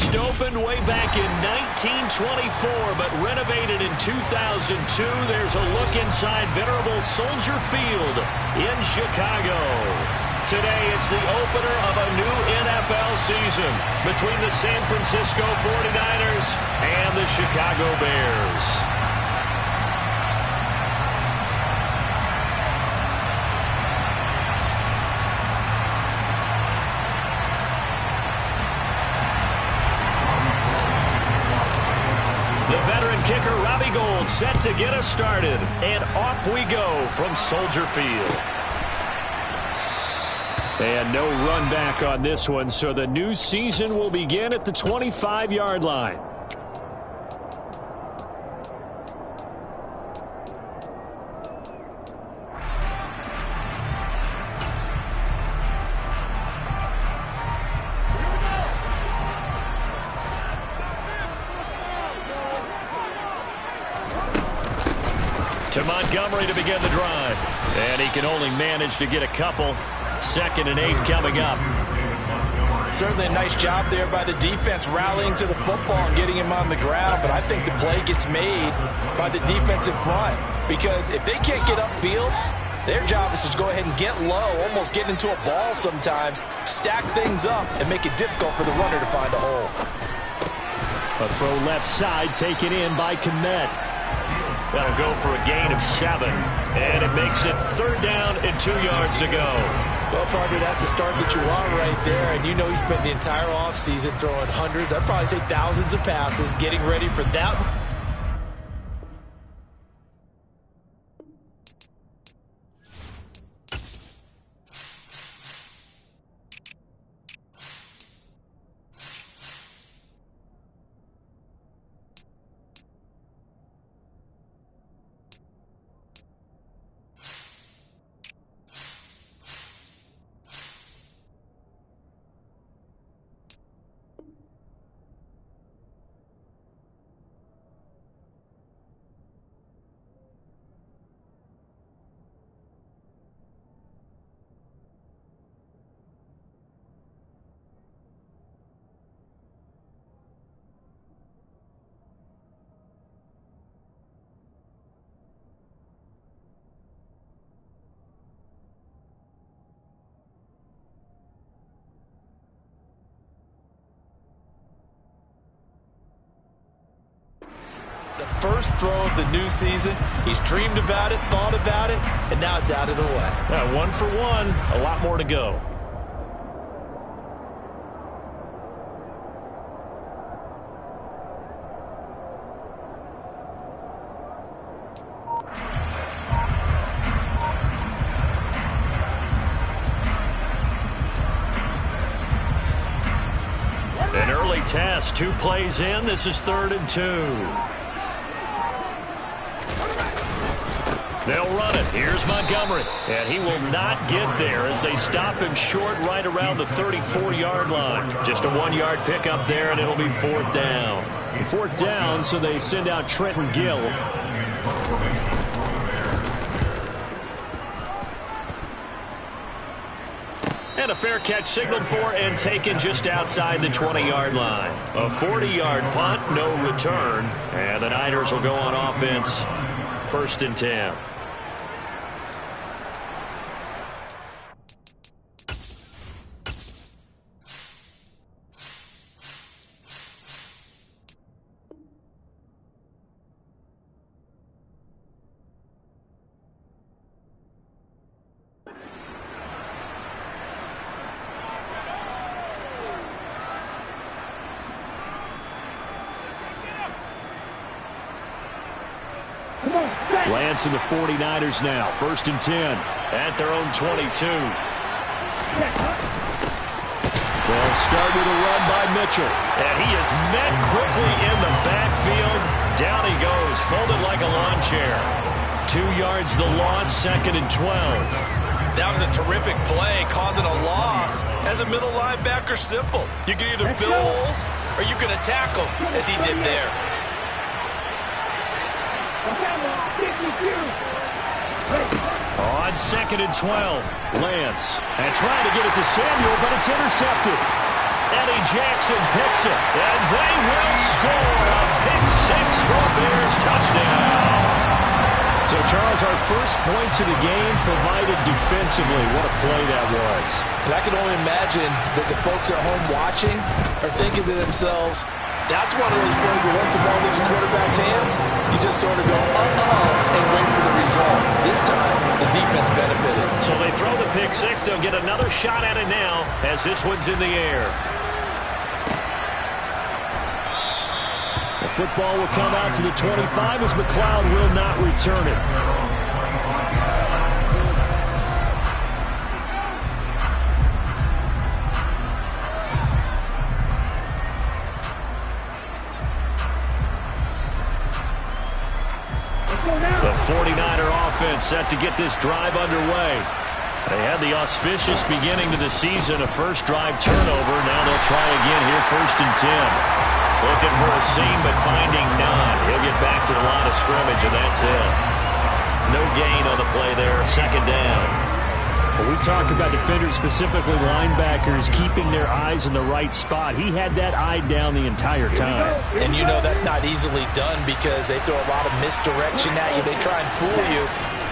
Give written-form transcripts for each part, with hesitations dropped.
First opened way back in 1924, but renovated in 2002. There's a look inside venerable Soldier Field in Chicago. Today, it's the opener of a new NFL season between the San Francisco 49ers and the Chicago Bears. The veteran kicker, Robbie Gould, set to get us started. And off we go from Soldier Field. And no run back on this one, so the new season will begin at the 25-yard line. To Montgomery to begin the drive. And he can only manage to get a couple. 2nd and 8 coming up. Certainly a nice job there by the defense rallying to the football and getting him on the ground, but I think the play gets made by the defensive front because if they can't get upfield, their job is to go ahead and get low, almost get into a ball sometimes, stack things up, and make it difficult for the runner to find a hole. A throw left side taken in by Kmet. That'll go for a gain of 7, and it makes it 3rd down and 2 yards to go. Well, partner, that's the start that you want right there, and you know he spent the entire offseason throwing hundreds, I'd probably say thousands of passes, getting ready for that. The first throw of the new season. He's dreamed about it, thought about it, and now it's out of the way. 1 for 1, a lot more to go. An early test, 2 plays in. This is 3rd and 2. They'll run it. Here's Montgomery. And he will not get there as they stop him short right around the 34-yard line. Just a 1-yard pickup there, and it'll be 4th down. 4th down, so they send out Trenton Gill. And a fair catch signaled for and taken just outside the 20-yard line. A 40-yard punt, no return. And the Niners will go on offense. 1st and 10. Lance and the 49ers now. 1st and 10 at their own 22. They'll start with a run by Mitchell. And he is met quickly in the backfield. Down he goes, folded like a lawn chair. 2 yards the loss, 2nd and 12. That was a terrific play, causing a loss. As a middle linebacker, simple. You can either fill holes or you can attack them, as he did there. On 2nd and 12, Lance. And trying to get it to Samuel, but it's intercepted. Eddie Jackson picks it, and they will score a pick six for a Bears touchdown. So, Charles, our first points of the game provided defensively. What a play that was. And I can only imagine that the folks at home watching are thinking to themselves, that's one of those plays where once the ball leaves the quarterback's hands, you just sort of go, uh-oh, and wait for the result. This time, the defense benefited. So they throw the pick six. They'll get another shot at it now as this one's in the air. The football will come out to the 25 as McLeod will not return it. The 49er offense set to get this drive underway. They had the auspicious beginning to the season, a first drive turnover. Now they'll try again here, 1st and 10. Looking for a seam, but finding none. He'll get back to the line of scrimmage, and that's it. No gain on the play there, 2nd down. When we talk about defenders, specifically linebackers, keeping their eyes in the right spot, he had that eye down the entire time. And you know that's not easily done because they throw a lot of misdirection at you. They try and fool you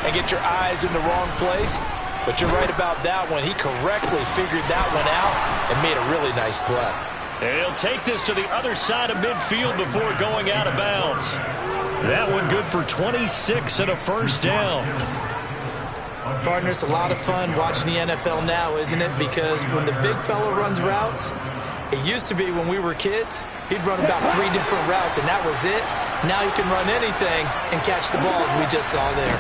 and get your eyes in the wrong place. But you're right about that one. He correctly figured that one out and made a really nice play. And he'll take this to the other side of midfield before going out of bounds. That one good for 26 and a 1st down. Partner, it's a lot of fun watching the NFL now, isn't it? Because when the big fella runs routes, it used to be when we were kids, he'd run about 3 different routes, and that was it. Now he can run anything and catch the balls we just saw there.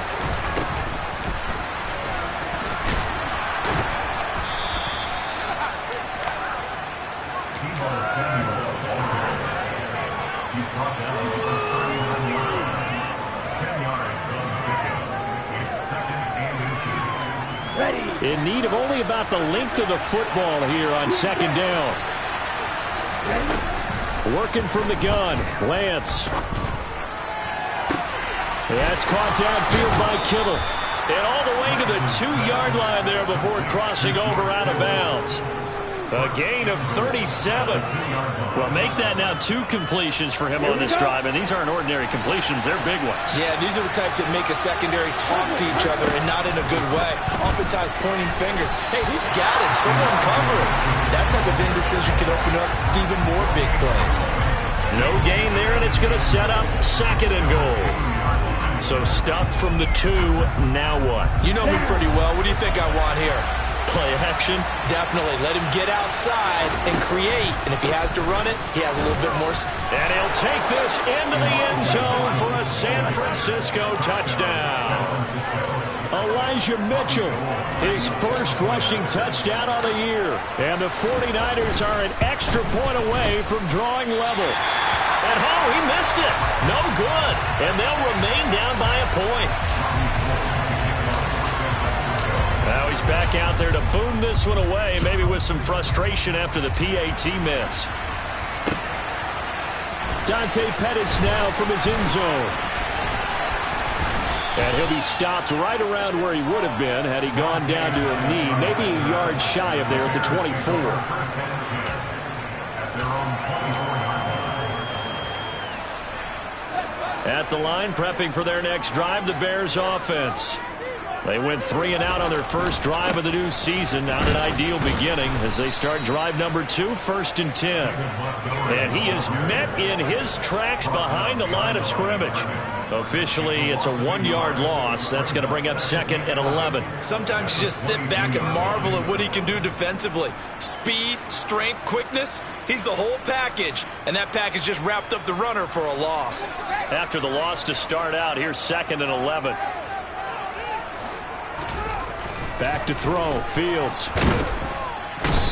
In need of only about the length of the football here on 2nd down. Working from the gun, Lance. That's caught downfield by Kittle. And all the way to the 2-yard line there before crossing over out of bounds. A gain of 37. Well, make that now 2 completions for him on this drive, and these aren't ordinary completions. They're big ones. Yeah, these are the types that make a secondary talk to each other and not in a good way. Oftentimes pointing fingers. Hey, who's got him? Someone cover him. That type of indecision can open up even more big plays. No gain there, and it's going to set up 2nd and goal. So stuff from the 2, now what? You know me pretty well. What do you think I want here? Play action? Definitely. Let him get outside and create. And if he has to run it, he has a little bit more. And he'll take this into the end zone for a San Francisco touchdown. Elijah Mitchell, his first rushing touchdown of the year. And the 49ers are an extra point away from drawing level. And he missed it. No good. And they'll remain down by a point. Now he's back out there to boom this one away, maybe with some frustration after the PAT miss. Dante Pettis now from his end zone. And he'll be stopped right around where he would have been had he gone down to a knee, maybe a yard shy of there at the 24. At the line, prepping for their next drive, the Bears offense. They went 3 and out on their first drive of the new season. Not an ideal beginning as they start drive number 2, 1st and 10. And he is met in his tracks behind the line of scrimmage. Officially, it's a 1-yard loss. That's going to bring up 2nd and 11. Sometimes you just sit back and marvel at what he can do defensively. Speed, strength, quickness. He's the whole package. And that package just wrapped up the runner for a loss. After the loss to start out, here's 2nd and 11. Back to throw. Fields.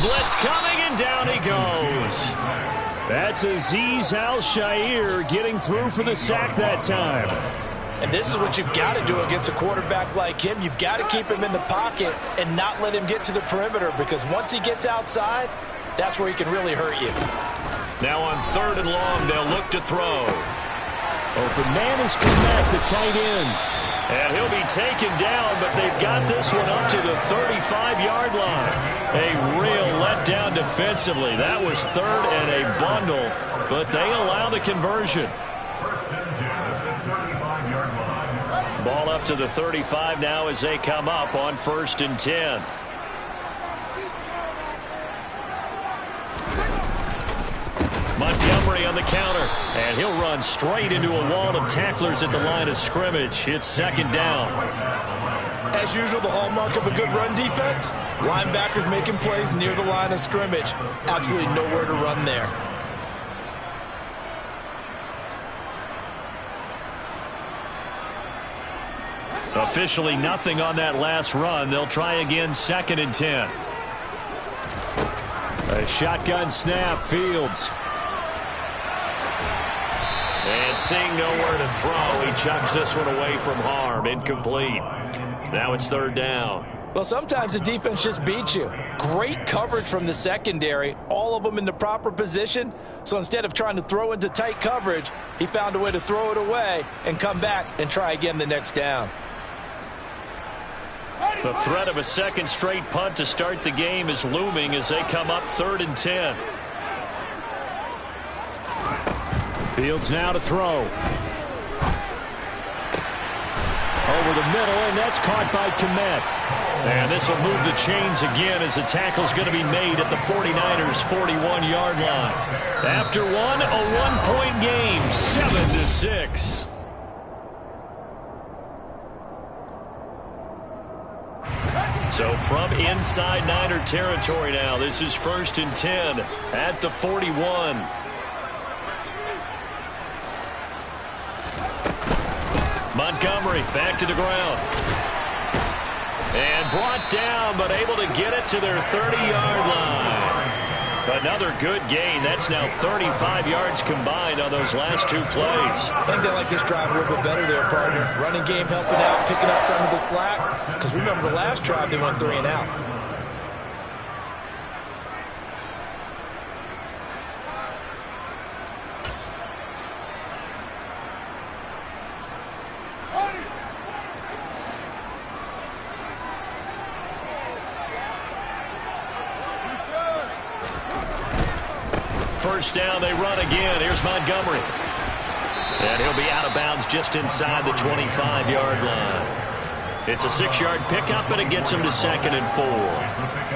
Blitz coming, and down he goes. That's Azeez Al-Shaair getting through for the sack that time. And this is what you've got to do against a quarterback like him. You've got to keep him in the pocket and not let him get to the perimeter, because once he gets outside, that's where he can really hurt you. Now on 3rd and long, they'll look to throw. Open man is Komet, the tight end. And he'll be taken down, but they've got this one up to the 35-yard line. A real letdown defensively. That was third and a bundle, but they allow the conversion. Ball up to the 35 now as they come up on 1st and 10. Montgomery on the counter, and he'll run straight into a wall of tacklers at the line of scrimmage. It's 2nd down. As usual, the hallmark of a good run defense, linebackers making plays near the line of scrimmage. Absolutely nowhere to run there. Officially nothing on that last run. They'll try again, 2nd and 10. A shotgun snap, Fields. And seeing nowhere to throw, he chucks this one away from harm. Incomplete. Now it's 3rd down. Well, sometimes the defense just beats you. Great coverage from the secondary, all of them in the proper position. So instead of trying to throw into tight coverage, he found a way to throw it away and come back and try again the next down. The threat of a second straight punt to start the game is looming as they come up 3rd and 10. Fields now to throw. Over the middle, and that's caught by Kmet. And this will move the chains again as the tackle's going to be made at the 49ers' 41-yard line. After one, a one-point game, 7-6. So from inside Niner territory now, this is 1st and 10 at the 41. Montgomery back to the ground. And brought down, but able to get it to their 30-yard line. Another good gain. That's now 35 yards combined on those last 2 plays. I think they like this drive a little bit better there, partner. Running game helping out, picking up some of the slack. Because remember, the last drive, they went 3 and out. First down, they run again. Here's Montgomery. And he'll be out of bounds just inside the 25-yard line. It's a 6-yard pickup, and it gets him to 2nd and 4.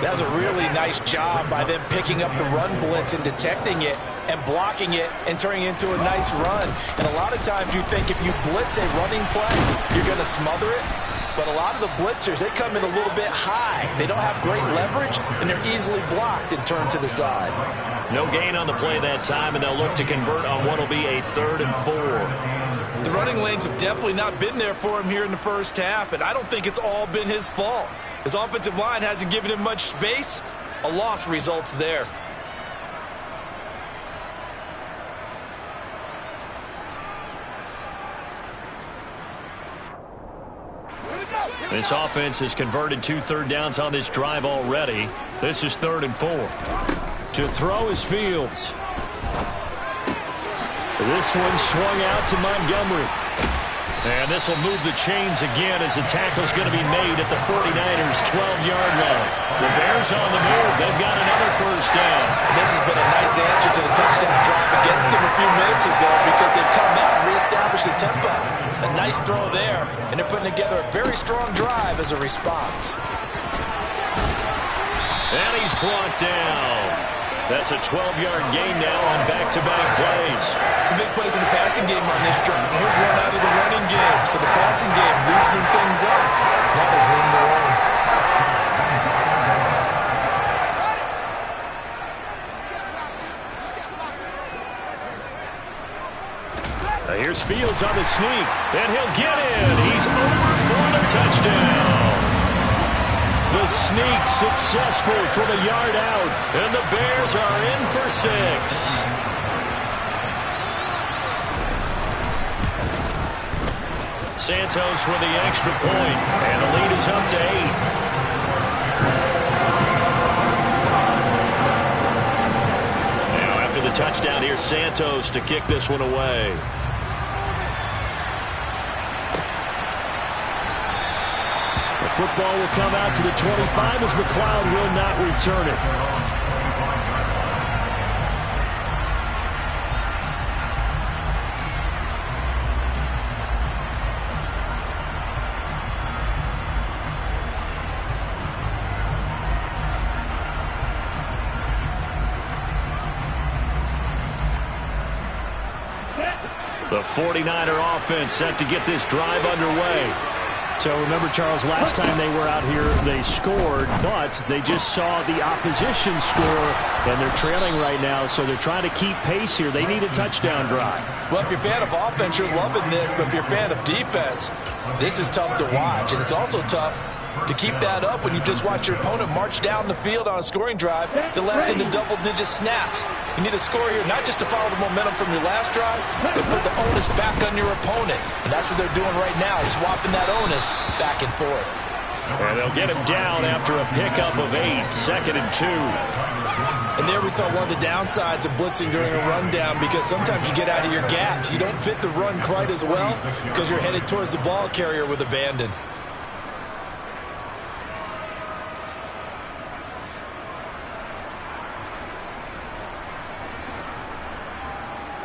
That was a really nice job by them picking up the run blitz and detecting it and blocking it and turning it into a nice run. And a lot of times you think if you blitz a running play, you're going to smother it. But a lot of the blitzers, they come in a little bit high. They don't have great leverage, and they're easily blocked and turned to the side. No gain on the play that time, and they'll look to convert on what will be a 3rd and 4. The running lanes have definitely not been there for him here in the first half, and I don't think it's all been his fault. His offensive line hasn't given him much space. A loss results there. This offense has converted 2 third downs on this drive already. This is 3rd and 4. To throw is Fields. This one swung out to Montgomery. And this will move the chains again as the tackle's going to be made at the 49ers' 12-yard line. The Bears on the move. They've got another first down. And this has been a nice answer to the touchdown drive against him a few minutes ago because they've come out and reestablished the tempo. A nice throw there, and they're putting together a very strong drive as a response. And he's brought down. That's a 12-yard gain now on back-to-back plays. Some big plays in the passing game on this drive. And here's one out of the running game. So the passing game loosening things up. Now there's room to run. Here's Fields on the sneak, and he'll get in. He's over for the touchdown. The sneak successful from a yard out, and the Bears are in for 6. Santos with the extra point, and the lead is up to 8. Now after the touchdown, here's Santos to kick this one away. football will come out to the 25 as McLeod will not return it. The 49er offense set to get this drive underway. So remember, Charles, last time they were out here, they scored, but they just saw the opposition score, and they're trailing right now, so they're trying to keep pace here. They need a touchdown drive. Well, if you're a fan of offense, you're loving this, but if you're a fan of defense, this is tough to watch, and it's also tough to keep that up when you just watch your opponent march down the field on a scoring drive that lasts into double-digit snaps. You need a score here, not just to follow the momentum from your last drive, but put the onus back on your opponent. And that's what they're doing right now, swapping that onus back and forth. And they'll get him down after a pickup of 8, 2nd and 2. And there we saw one of the downsides of blitzing during a rundown, because sometimes you get out of your gaps. You don't fit the run quite as well because you're headed towards the ball carrier with abandon.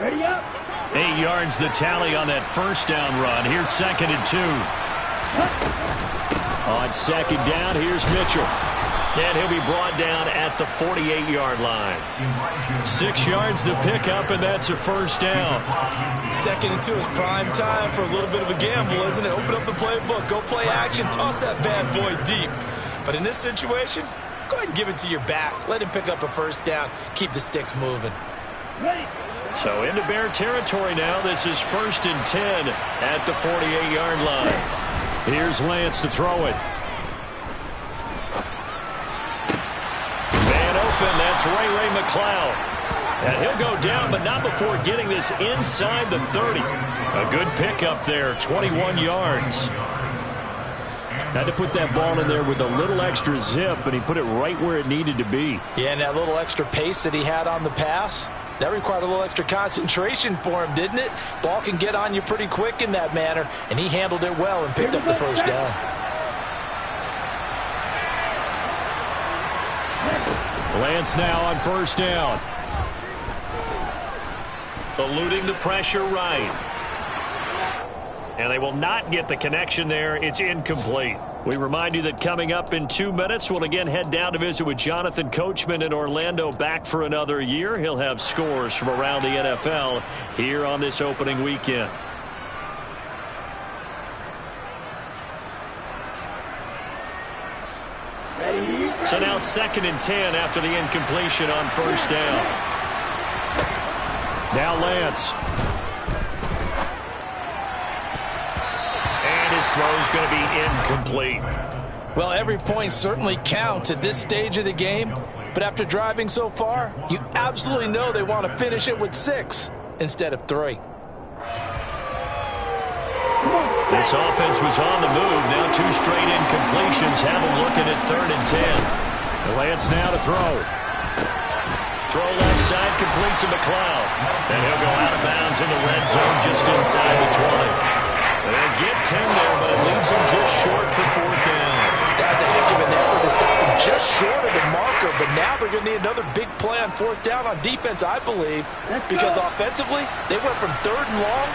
Ready up. 8 yards the tally on that first down run. Here's 2nd and 2. On 2nd down, here's Mitchell. And he'll be brought down at the 48-yard line. 6 yards the pickup, and that's a first down. 2nd and 2 is prime time for a little bit of a gamble, isn't it? Open up the playbook, go play action, toss that bad boy deep. But in this situation, go ahead and give it to your back. Let him pick up a first down. Keep the sticks moving. Ready. So into Bear territory now. This is 1st and 10 at the 48-yard line. Here's Lance to throw it. Man open, that's Ray McLeod. And he'll go down, but not before getting this inside the 30. A good pickup there, 21 yards. Had to put that ball in there with a little extra zip, and he put it right where it needed to be. Yeah, and that little extra pace that he had on the pass, that required a little extra concentration for him, didn't it? Ball can get on you pretty quick in that manner, and he handled it well and picked up the first down. Lance now on first down. Eluding the pressure right. And they will not get the connection there. It's incomplete. We remind you that coming up in 2 minutes, we'll again head down to visit with Jonathan Coachman in Orlando, back for another year. He'll have scores from around the NFL here on this opening weekend. So now 2nd and 10 after the incompletion on first down. Now Lance. His throw is going to be incomplete. Well, every point certainly counts at this stage of the game, but after driving so far, you absolutely know they want to finish it with 6 instead of 3. This offense was on the move. Now 2 straight incompletions have them looking at 3rd and 10. Lance now to throw. Throw left side, complete to McLeod. And he'll go out of bounds in the red zone just inside the 20. They'll get 10 there, but it leaves them just short for 4th down. That's a heck of an effort to stop them just short of the marker, but now they're going to need another big play on 4th down on defense, I believe, because offensively, they went from 3rd and long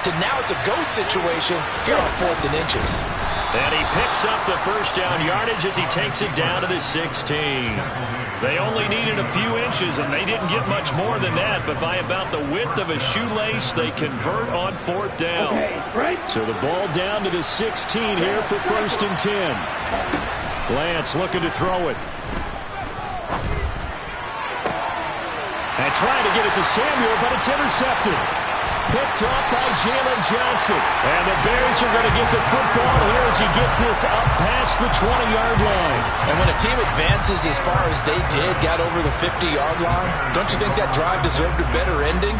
to now it's a go situation here on 4th and inches. And he picks up the first down yardage as he takes it down to the 16. They only needed a few inches, and they didn't get much more than that, but by about the width of a shoelace, they convert on 4th down. So the ball down to the 16 here for 1st and 10. Lance looking to throw it. And trying to get it to Samuel, but it's intercepted. Picked up by Jalen Johnson. And the Bears are going to get the football here as he gets this up past the 20-yard line. And when a team advances as far as they did, got over the 50-yard line, don't you think that drive deserved a better ending?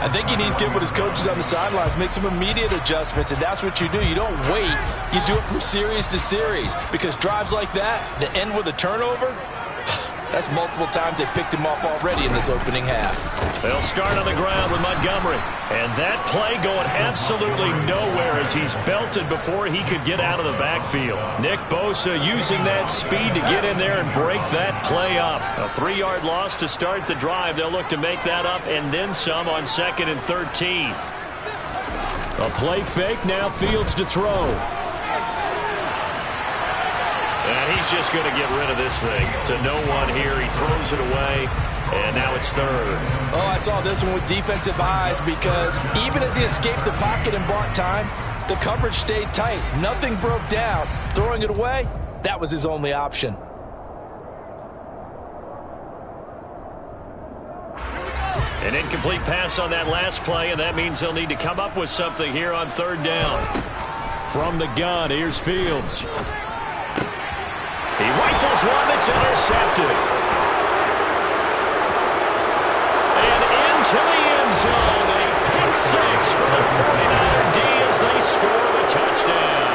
I think he needs to get with his coaches on the sidelines, make some immediate adjustments, and that's what you do. You don't wait. You do it from series to series, because drives like that end with a turnover, That's multiple times they picked him off already in this opening half. They'll start on the ground with Montgomery. And that play going absolutely nowhere as he's belted before he could get out of the backfield. Nick Bosa using that speed to get in there and break that play up. A 3-yard loss to start the drive. They'll look to make that up and then some on 2nd and 13. A play fake, now Fields to throw. And he's just going to get rid of this thing to no one here. He throws it away, and now it's 3rd. Oh, I saw this one with defensive eyes because even as he escaped the pocket and bought time, the coverage stayed tight. Nothing broke down. Throwing it away, that was his only option. An incomplete pass on that last play, and that means they'll need to come up with something here on 3rd down. From the gun, here's Fields. He rifles one that's intercepted. And into the end zone, a pick 6 for the 49er D as they score the touchdown.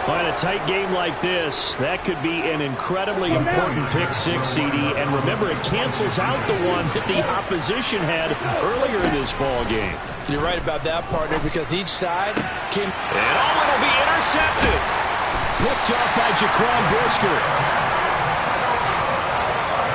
Well, in a tight game like this, that could be an incredibly important pick 6, CD. And remember, it cancels out the one that the opposition had earlier in this ball game. You're right about that, partner, because each side can... And it'll be intercepted. Picked off by Jaquan Brisker.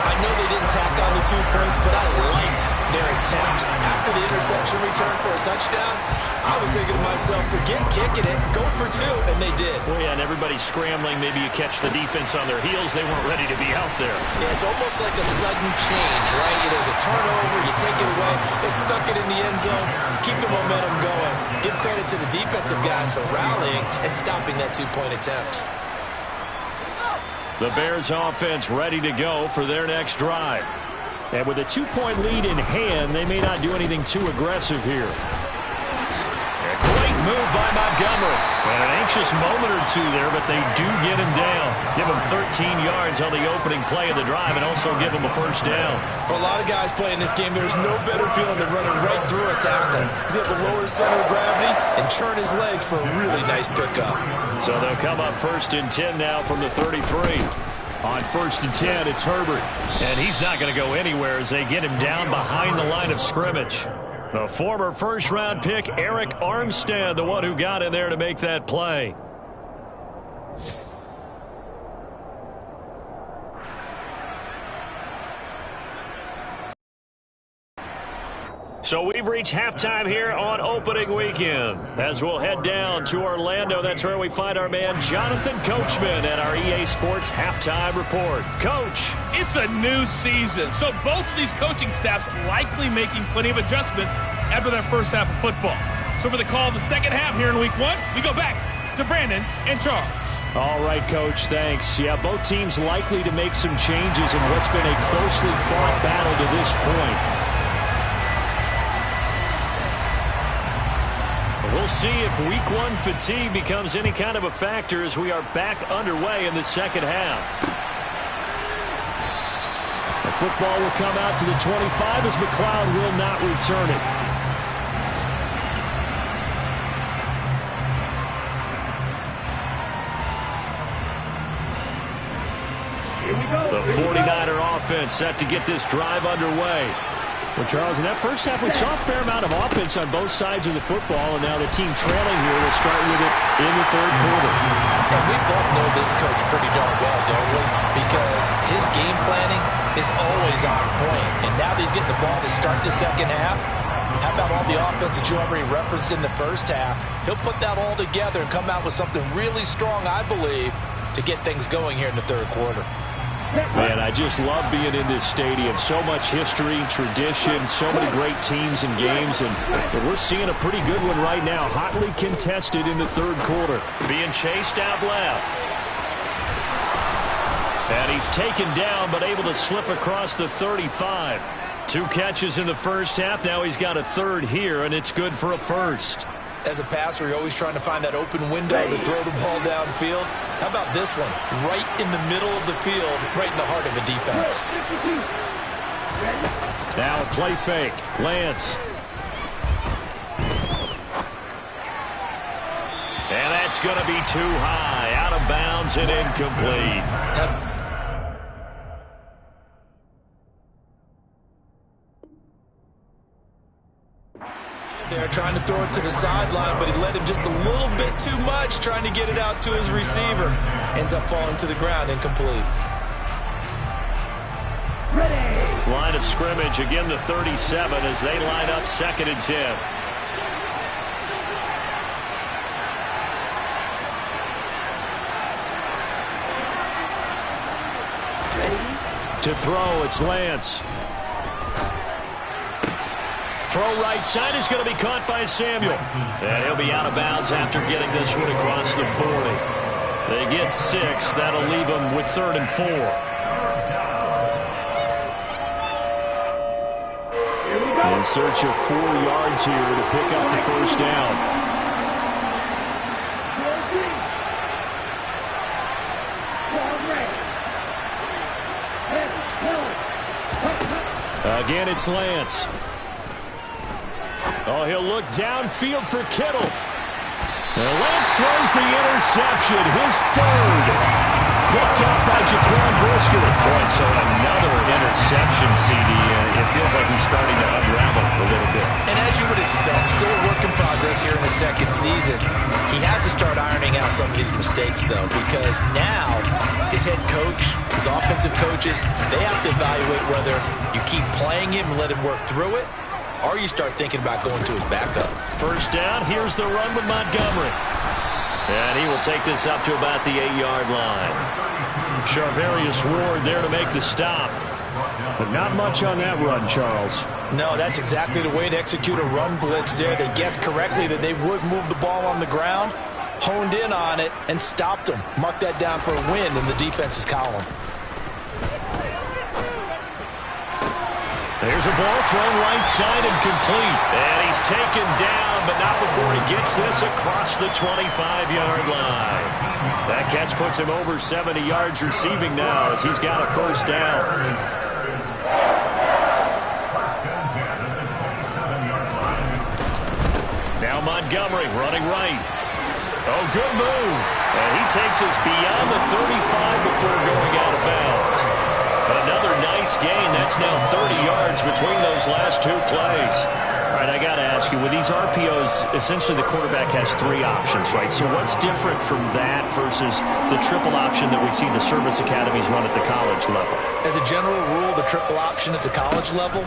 I know they didn't tack on the 2 points, but I liked their attempt. After the interception return for a touchdown, I was thinking to myself, forget kicking it, go for 2, and they did. Well, yeah, and everybody's scrambling. Maybe you catch the defense on their heels. They weren't ready to be out there. Yeah, it's almost like a sudden change, right? There's a turnover, you take it away, they stuck it in the end zone, keep the momentum going. Give credit to the defensive guys for rallying and stopping that 2-point attempt. The Bears offense ready to go for their next drive. And with a 2-point lead in hand, they may not do anything too aggressive here. A great move by Montgomery. And an anxious moment or two there, but they do get him down. Give him 13 yards on the opening play of the drive and also give him a 1st down. For a lot of guys playing this game, there's no better feeling than running right through a tackle. He's able to lower his center of gravity and churn his legs for a really nice pickup. So they'll come up 1st and 10 now from the 33. On 1st and 10, it's Herbert. And he's not going to go anywhere as they get him down behind the line of scrimmage. The former 1st-round pick, Eric Armstead, the one who got in there to make that play. So we've reached halftime here on opening weekend. As we'll head down to Orlando, that's where we find our man Jonathan Coachman at our EA Sports Halftime Report. Coach. It's a new season, so both of these coaching staffs likely making plenty of adjustments after that first half of football. So for the call of the second half here in week 1, we go back to Brandon and Charles. All right, Coach, thanks. Yeah, both teams likely to make some changes in what's been a closely fought battle to this point. We'll see if week 1 fatigue becomes any kind of a factor as we are back underway in the second half. The football will come out to the 25 as McLeod will not return it. The 49er offense set to get this drive underway. Well, Charles, in that first half, we saw a fair amount of offense on both sides of the football, and now the team trailing here will start with it in the 3rd quarter. And we both know this coach pretty darn well, don't we? Because his game planning is always on point. And now that he's getting the ball to start the second half, how about all the offense that you already referenced in the first half? He'll put that all together and come out with something really strong, I believe, to get things going here in the 3rd quarter. Man, I just love being in this stadium. So much history, tradition, so many great teams and games, and we're seeing a pretty good one right now. Hotly contested in the 3rd quarter. Being chased out left. And he's taken down, but able to slip across the 35. 2 catches in the first half. Now he's got a 3rd here, and it's good for a 1st. As a passer, you're always trying to find that open window to throw the ball downfield. How about this one? Right in the middle of the field, right in the heart of the defense. Now a play fake. Lance. And that's going to be too high. Out of bounds and incomplete. trying to throw it to the sideline, but he let him just a little bit too much, trying to get it out to his receiver. Ends up falling to the ground, incomplete. Line of scrimmage, again the 37 as they line up 2nd and 10. To throw, it's Lance. Throw right side is going to be caught by Samuel. And he'll be out of bounds after getting this one across the 40. They get 6. That'll leave them with 3rd and 4. In search of 4 yards here to pick up the first down. Again, it's Lance. Oh, he'll look downfield for Kittle. And Lance throws the interception, his 3rd. Picked up by Jaquan Brisker. Boy, so another interception, CD. It feels like he's starting to unravel a little bit. And as you would expect, still a work in progress here in his 2nd season. He has to start ironing out some of these mistakes, though, because now his head coach, his offensive coaches, they have to evaluate whether you keep playing him and let him work through it, or you start thinking about going to his backup. First down, here's the run with Montgomery. And he will take this up to about the 8-yard line. Charvarius Ward there to make the stop. But not much on that run, Charles. No, that's exactly the way to execute a run blitz there. They guessed correctly that they would move the ball on the ground, honed in on it, and stopped them. Mark that down for a win in the defense's column. There's a ball thrown right side and complete. And he's taken down, but not before he gets this across the 25-yard line. That catch puts him over 70 yards receiving now as he's got a first down. Now Montgomery running right. Oh, good move. And he takes us beyond the 35 before going out of bounds. Another nice gain. That's now 30 yards between those last 2 plays. All right, I got to ask you, with these RPOs, essentially the quarterback has 3 options, right? So what's different from that versus the triple option that we see the service academies run at the college level? As a general rule, the triple option at the college level,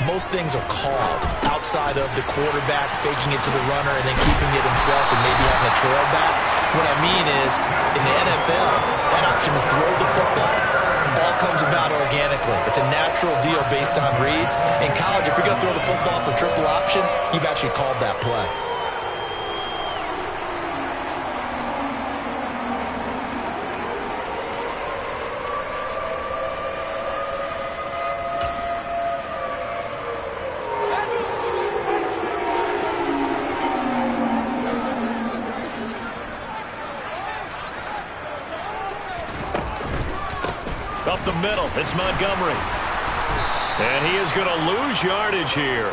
most things are called outside of the quarterback faking it to the runner and then keeping it himself and maybe having a trail back. What I mean is, in the NFL, that option to throw the football all comes about organically. It's a natural deal based on reads. In college, if you're going to throw the football for triple option, you've actually called that play. Up the middle, it's Montgomery. And he is going to lose yardage here.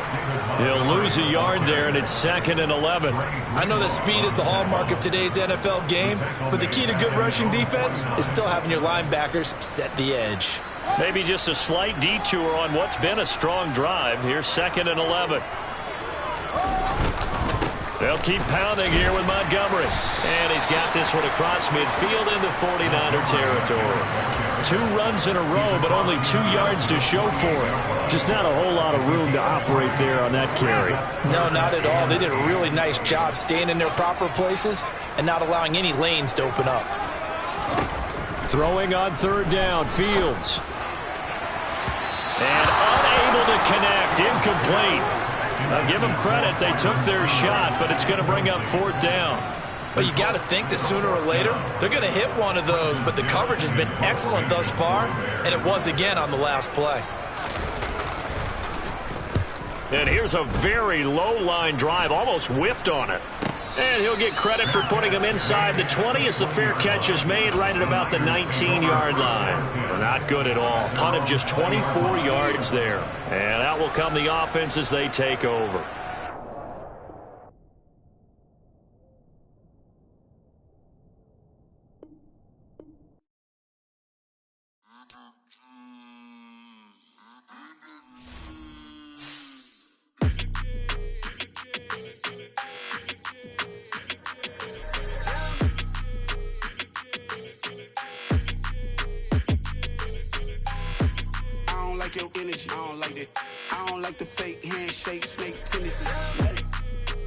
He'll lose a yard there, and it's 2nd and 11. I know that speed is the hallmark of today's NFL game, but the key to good rushing defense is still having your linebackers set the edge. Maybe just a slight detour on what's been a strong drive. Here's 2nd and 11. They'll keep pounding here with Montgomery. And he's got this one across midfield into 49er territory. 2 runs in a row, but only 2 yards to show for it. Just not a whole lot of room to operate there on that carry. No, not at all. They did a really nice job staying in their proper places and not allowing any lanes to open up. Throwing on 3rd down, Fields. And unable to connect, incomplete. I'll give them credit. They took their shot, but it's going to bring up 4th down. Well, you got to think that sooner or later, they're going to hit one of those, but the coverage has been excellent thus far, and it was again on the last play. And here's a very low-line drive, almost whiffed on it. And he'll get credit for putting him inside the 20 as the fair catch is made right at about the 19-yard line. Not good at all. Punt of just 24 yards there. And out will come the offense as they take over. like that. I don't like the fake handshake, snake tendency.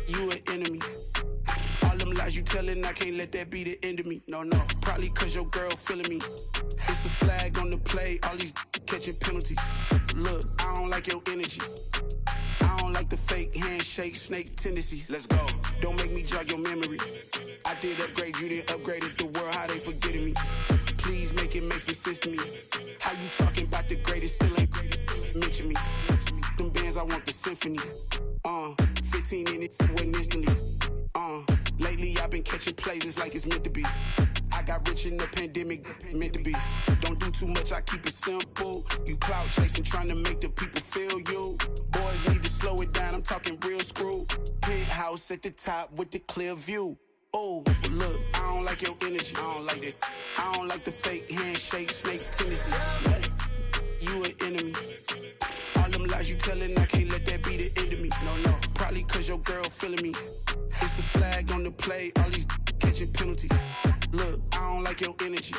You an enemy. All them lies you telling, I can't let that be the end of me. No, probably cause your girl feeling me. It's a flag on the play, all these catching penalties. Look, I don't like your energy. I don't like the fake handshake, snake tendency. Let's go. Don't make me jog your memory. I did upgrade you, then upgraded the world, how they forgetting me. Please make it make some sense to me. How you talking about the greatest, still ain't greatest, still ain't mention me. Them bands, I want the symphony. 15 in it, wasn't instantly. Lately I've been catching plays, it's like it's meant to be. I got rich in the pandemic, meant to be. Don't do too much, I keep it simple. You clout chasing, trying to make the people feel you. Boys need to slow it down, I'm talking real screw. Penthouse at the top with the clear view. Oh, look, I don't like your energy, I don't like that. I don't like the fake handshake, snake tendency. You an enemy. All them lies you telling, I can't let that be the end of me. No, probably cause your girl feeling me. It's a flag on the play, all these catching penalties. Look, I don't like your energy.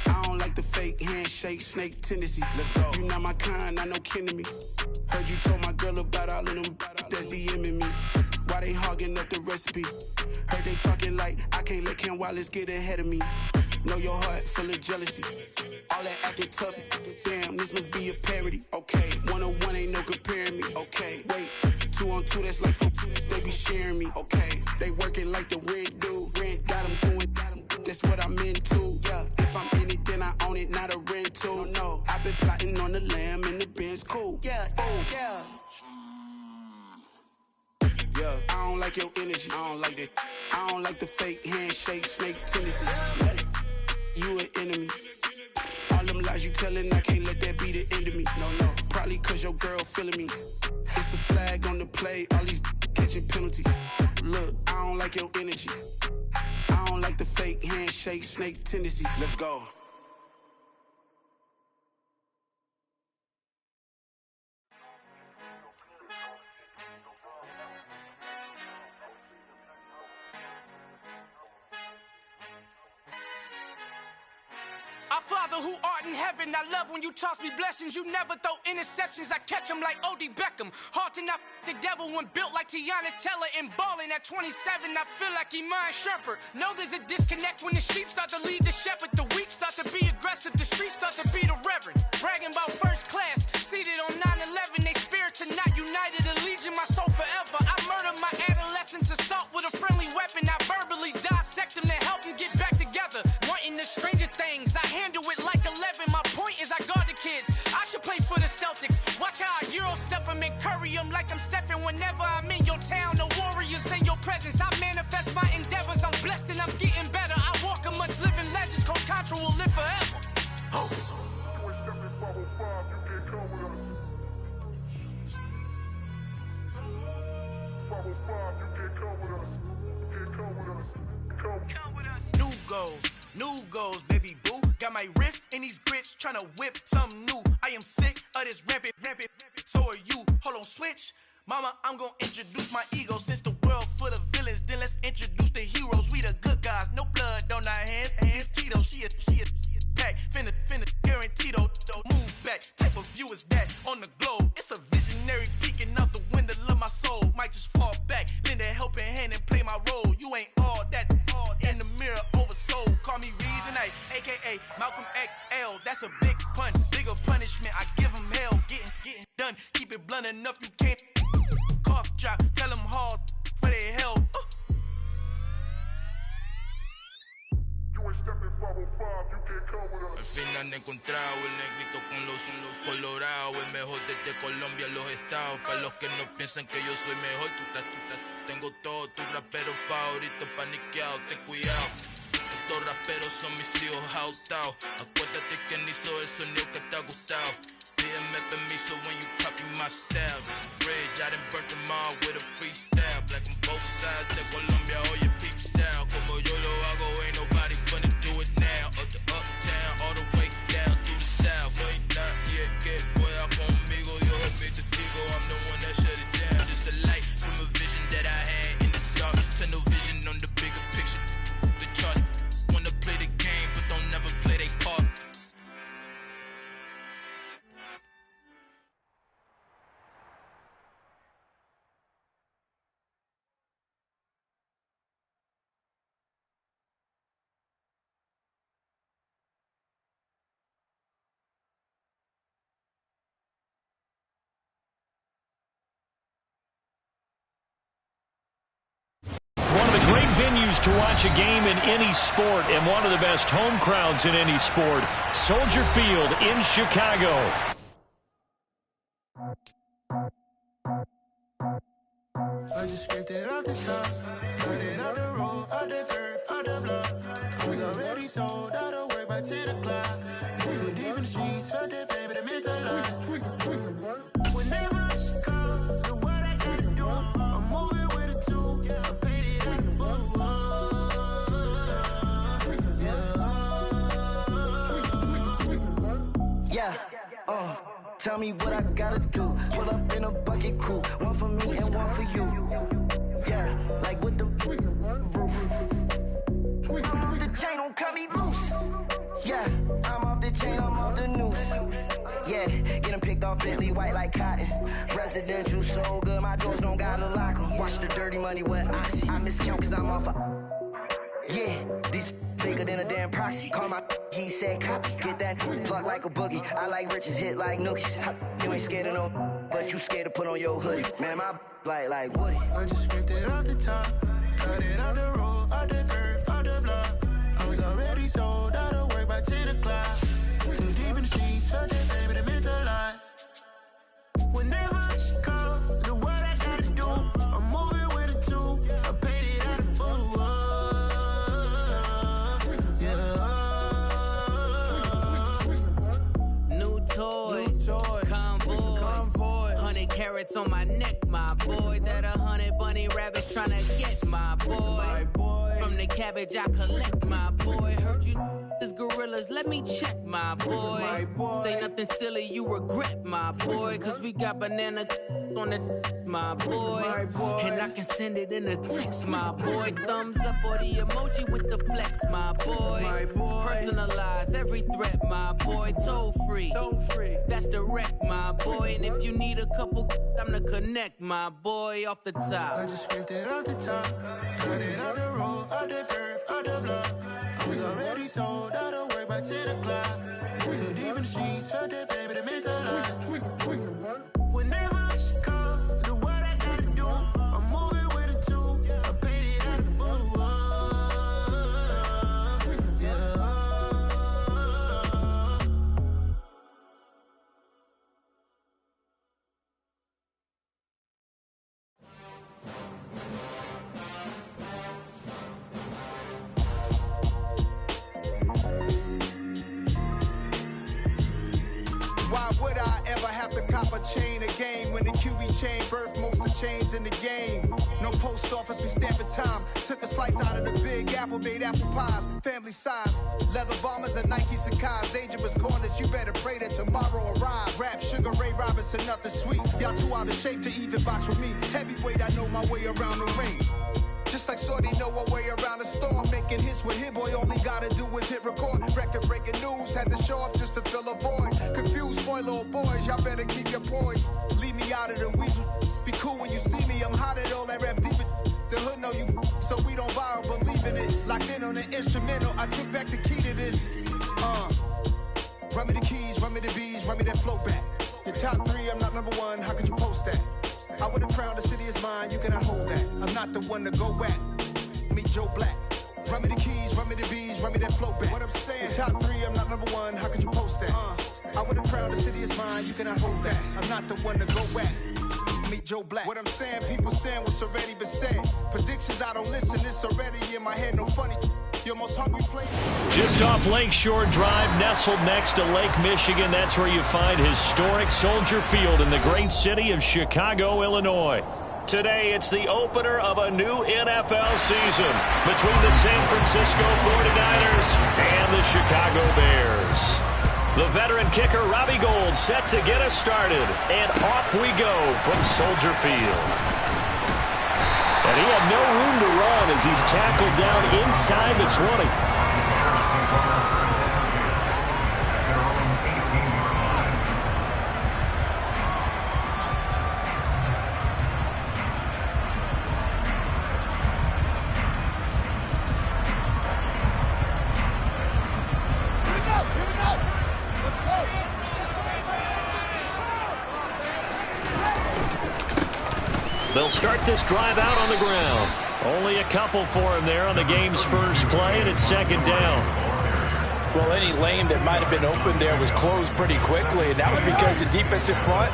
I don't like the fake handshake, snake tendency. Let's go. You not my kind, I know kin to me. Heard you told my girl about all of them that's DMing me. Why they hogging up the recipe? Heard they talking like I can't let Ken Wallace get ahead of me. Know your heart full of jealousy. All that acting tough, damn, this must be a parody. Okay, 1-on-1 ain't no comparing me. Okay, wait, 2-on-2, that's like 4, they be sharing me. Okay, they working like the rent do. Rent got them doing, that's what I'm into. Yeah, if I'm in it, then I own it, not a rental. No, I've been plotting on the lamb and the Benz cool. Yeah, oh, yeah. Yeah, I don't like your energy, I don't like that. I don't like the fake handshake, snake tendency. You an enemy. All them lies you telling, I can't let that be the end of me. No, probably cause your girl feeling me. It's a flag on the play, all these catching penalties. Look, I don't like your energy. I don't like the fake handshake, snake tendency. Let's go. Our Father who art in heaven, I love when you toss me blessings. You never throw interceptions, I catch them like O.D. Beckham. Hard to not the devil when built like Tiana Teller. And balling at 27, I feel like Iman Shumpert. Know there's a disconnect when the sheep start to lead the shepherd. The weak start to be aggressive, the streets start to be the reverend. Bragging about first class, seated on 9/11. They spirits are not united, a legion, my soul forever. I murder my adolescence, assault with a friendly weapon. I verbally dissect them to help them get back together. Wanting the stranger things, I handle it like 11. My point is I guard the kids. I should play for the Celtics. Watch how I Euro step them and curry them like I'm Stephen. Whenever I'm in your town, the Warriors in your presence. I manifest my endeavors. I'm blessed and I'm getting better. I walk amongst living legends. Coach Contra will live forever. Oh. New goals, baby boo. Got my wrist in these grits, tryna whip something new. I am sick of this rampant. So are you. Hold on, switch. Mama, I'm gonna introduce my ego. Since the world full of villains, then let's introduce the heroes. We the good guys, no blood on our hands. Hands Cheeto, she a pack. Finna, guaranteed, move back. Type of view is that on the globe? It's a visionary peeking out the window of my soul. Might just fall back, lend a helping hand and play my role. You ain't all that in the mirror oversold. Call me Reason A, aka Malcolm XL. That's a big pun, bigger punishment. I give him hell, getting done. Keep it blunt enough, you can't cough drop. Tell them hard for their health. Al final he encontrado el negrito con los colorados, el mejor desde Colombia a los estados. Para los que no piensan que yo soy mejor, tengo todo, tus raperos favoritos paniqueados, ten cuidado. Estos raperos son mis hijos adoptados. Acuérdate quién hizo el sonido que te ha gustado. Pídeme permiso when you copy my style. This bridge, I done burnt them all with a freestyle. Black on both sides de Colombia, oye peep style. Como yo lo hago, ain't nobody finna do it now. Up to uptown, all the way down through the south. No hay nadie que pueda conmigo, yo soy mi testigo. I'm the one that shut it down. Just a light from a vision that I had in the dark. Tunnel vision on the bigger picture. The charts wanna play the game, but don't never play their part. continues to watch a game in any sport and one of the best home crowds in any sport. Soldier Field in Chicago. I just scraped it off the top, cut it out the road, out the curve, out the block. I was already sold out of work by 10 o'clock. Too deep in the streets, felt that pain, but it meant a lot. Whenever she calls, the what I gotta do, I'm moving with a two. I paid it out the yeah, tell me what I gotta do. Pull up in a bucket crew, one for me and one for you. Yeah, like with the roof. I'm off the chain, don't cut me loose. Yeah, I'm off the chain, I'm off the noose. Yeah, getting picked off Bentley, white like cotton. Residential so good, my doors don't gotta lock 'em. Watch the dirty money with oxy. I miscount cause I'm off yeah, these bigger than a damn proxy. Call my he said copy. Get that plug like a boogie. I like riches, hit like nookies. You ain't scared of no, but you scared to put on your hoodie. Man, my like Woody. I just scraped it off the top, cut it out the road, out the curve, out the block. I was already sold out of work by 10 o'clock. Too deep in the streets, felt that pain, but it meant a lot. Whenever she calls, the what I gotta do, I'm moving with a two. I paid it out of full. Toys, convoy, 100 carats on my neck, my boy. That 100 bunny rabbits tryna get my boy. From the cabbage I collect, my boy. Heard you is gorillas, let me check, my boy. Say nothing silly, you regret, my boy. Cause we got banana on the my boy. And I can send it in a text, my boy. Thumbs up or the emoji with the flex, my boy. Personalize every threat, my boy. Toll free. That's direct, my boy. And if you need a couple, I'm the connect, my boy. Off the top. I just scraped it off the top, cut it out the road, out the curve, out the block. I was already sold out of work by 10 o'clock. Too deep in the streets, felt that pain, but it meant a lot. Whenever she calls, the what I gotta do, I'm moving with a two. I paid it out of full. Why would I ever have to cop a chain again when the QB chain birthed most of the chains in the game? No post office, we stamping time. Took a slice out of the big apple, made apple pies, family size. Leather bombers and Nike Sacai's. Dangerous corners, you better pray that tomorrow arrives. Rap, Sugar Ray Robinson, nothing sweet. Y'all too out of shape to even box with me. Heavyweight, I know my way around the ring. Just like Shorty know her way around the storm. Making hits with Hit Boy, all he gotta do is hit record. Record breaking news, had to show up just to fill a void. Confused boy, little boys, y'all better keep your poise. Leave me out of the weasel. Be cool when you see me, I'm hot at all that rap deep. The hood know you, so we don't borrow, believe in it. Locked in on the instrumental, I took back the key to this. Run me the keys, run me the bees, run me that flow back. Your top three, I'm not number one, how could you post that? I would have crowned the city is mine, you cannot hold that. I'm not the one to go at. Meet Joe Black. Run me the keys, run me the bees, run me that flow back. What I'm saying, your top three, I'm not number one, how could you post that? I would have crowned the city is mine, you cannot hold that. I'm not the one to go at. Meet Joe Black. What I'm saying, people saying what's already been said. Predictions, I don't listen, it's already in my head, no funny. Your most hungry place. Just off Lakeshore Drive, nestled next to Lake Michigan, that's where you find historic Soldier Field in the great city of Chicago, Illinois. Today, it's the opener of a new NFL season between the San Francisco 49ers and the Chicago Bears. The veteran kicker Robbie Gould set to get us started, and off we go from Soldier Field. And he had no room to run as he's tackled down inside the 20. They'll start this drive out on the ground. Only a couple for him there on the game's first play, and it's second down. Well, any lane that might have been open there was closed pretty quickly, and that was because the defensive front,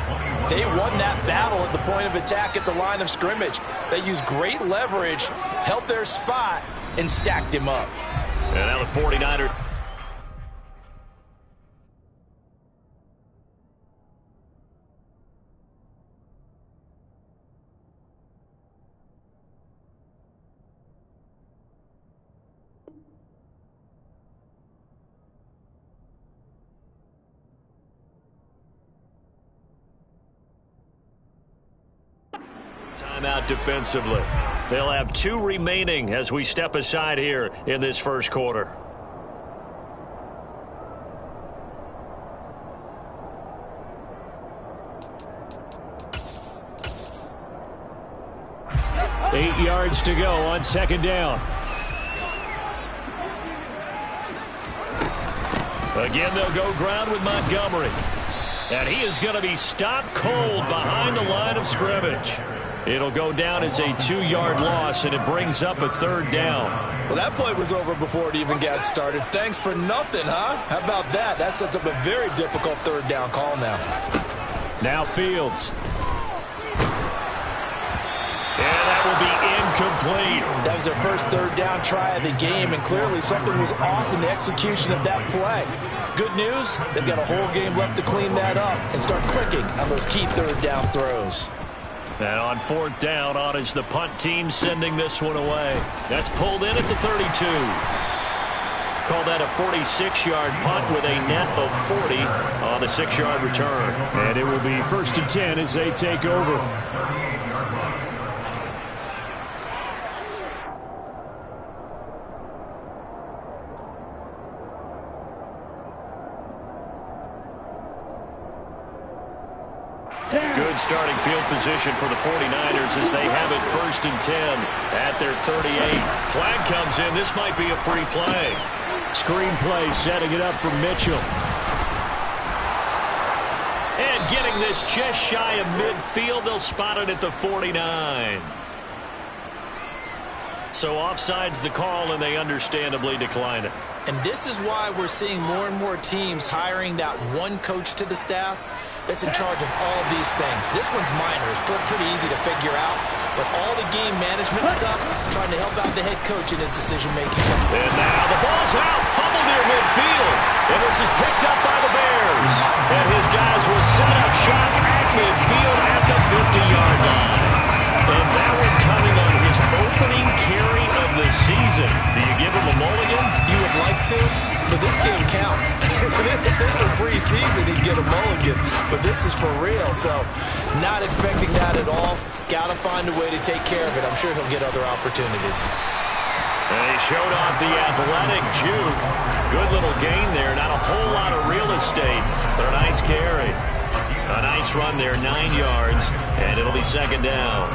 they won that battle at the point of attack at the line of scrimmage. They used great leverage, held their spot, and stacked him up. And now the 49ers. Timeout defensively. They'll have 2 remaining as we step aside here in this first quarter. Eight yards to go on second down. Again, they'll go ground with Montgomery. And he is going to be stopped cold behind the line of scrimmage. It'll go down as a 2-yard loss, and it brings up a third down. Well, that play was over before it even got started. Thanks for nothing, huh? How about that? That sets up a very difficult third down call now. Now Fields. And that will be incomplete. That was their first third down try of the game, and clearly something was off in the execution of that play. Good news, they've got a whole game left to clean that up and start clicking on those key third down throws. And on fourth down, on is the punt team sending this one away. That's pulled in at the 32. Call that a 46-yard punt with a net of 40 on the 6-yard return. And it will be 1st and 10 as they take over. Good starting field position for the 49ers as they have it 1st and 10 at their 38. Flag comes in. This might be a free play. Screen play setting it up for Mitchell. And getting this just shy of midfield. They'll spot it at the 49. So offside's the call, and they understandably decline it. And this is why we're seeing more and more teams hiring that one coach to the staff that's in charge of all these things. This one's minor. It's pretty easy to figure out. But all the game management stuff, trying to help out the head coach in his decision-making. And now the ball's out. Fumble near midfield. And this is picked up by the Bears. And his guys will set up shop at midfield at the 50-yard line. And that one coming on his opening carry of the season. Do you give him a mulligan? You would like to, but this game counts. If this is for preseason, he'd get a mulligan. But this is for real, so not expecting that at all. Got to find a way to take care of it. I'm sure he'll get other opportunities. And he showed off the athletic juke. Good little gain there. Not a whole lot of real estate, but a nice carry. A nice run there, 9 yards, and it'll be second down.